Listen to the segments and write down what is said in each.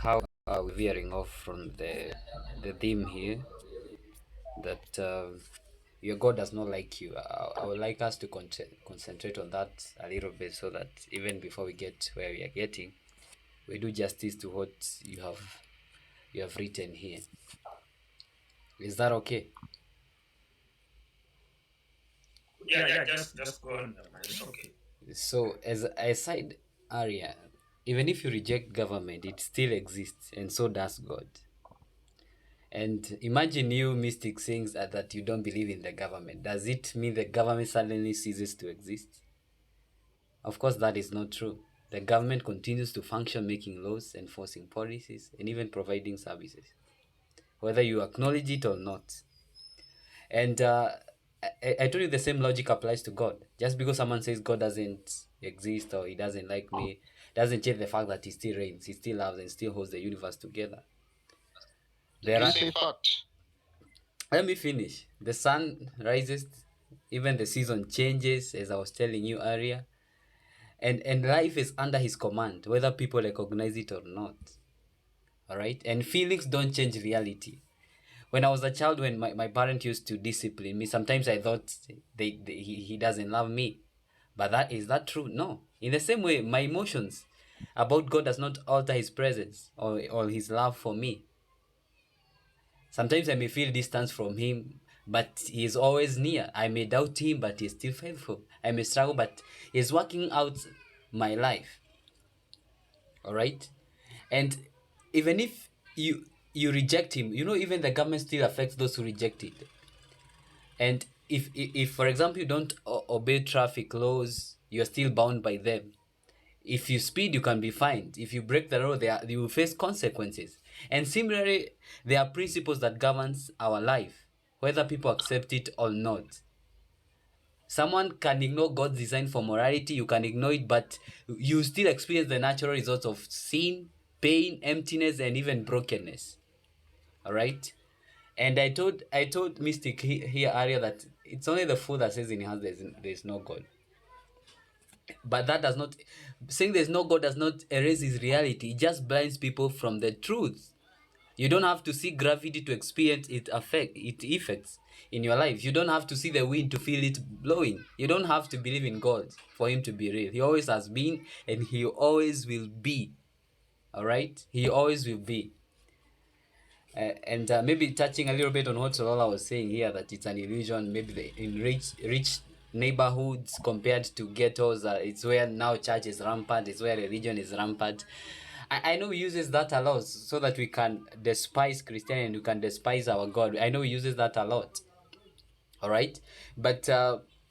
how are we veering off from the theme here that your God does not like you. I would like us to concentrate on that a little bit so that even before we get where we are getting, we do justice to what you have written here. Is that okay? Yeah, just go on. It's okay. So as a side area, even if you reject government, it still exists, and so does God. And imagine you mystic saying that you don't believe in the government. Does it mean the government suddenly ceases to exist? Of course, that is not true. The government continues to function, making laws, enforcing policies, and even providing services, whether you acknowledge it or not. And I told you the same logic applies to God. Just because someone says God doesn't exist or he doesn't like me, doesn't change the fact that he still reigns, he still loves, and still holds the universe together. Did There you are, say fact? let me finish. The sun rises, even the season changes, as I was telling you earlier, and life is under his command, whether people recognize it or not. All right, and feelings don't change reality. When I was a child, when my parent used to discipline me, sometimes I thought he doesn't love me. But is that true? No. In the same way, my emotions about God does not alter his presence or his love for me. Sometimes I may feel distance from him, but he is always near. I may doubt him, but he is still faithful. I may struggle, but he is working out my life. All right? And even if you reject him, even the government still affects those who reject it. And if for example you don't obey traffic laws, you're still bound by them. If you speed, you can be fined. If you break the law, you will face consequences. And similarly, there are principles that governs our life, whether people accept it or not. Someone can ignore God's design for morality, you can ignore it, but you still experience the natural results of sin, pain, emptiness, and even brokenness. All right? And I told Mystic here earlier that it's only the fool that says in his heart there's no God. But that does not, saying there's no God does not erase his reality. It just blinds people from the truth. You don't have to see gravity to experience its effects in your life. You don't have to see the wind to feel it blowing. You don't have to believe in God for him to be real. He always has been and he always will be. All right? He always will be. And maybe touching a little bit on what Solola was saying here, that it's an illusion. Maybe in rich neighborhoods compared to ghettos, it's where now church is rampant. It's where religion is rampant. I know he uses that a lot so that we can despise Christianity and we can despise our God. I know he uses that a lot. All right, but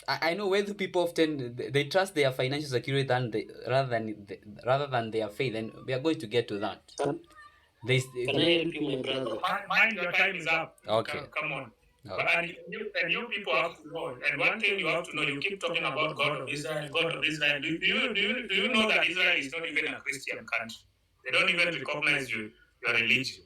I know where the people often they trust their financial security rather than their faith, and we are going to get to that. They, Can I help you, my brother? Mind your time is up. okay. Come on. Oh. But and you people have to know. And one thing you have to know, you keep talking about God of Israel, God of Israel. Do you know that Israel is not even a Christian country? They don't even recognize your religion.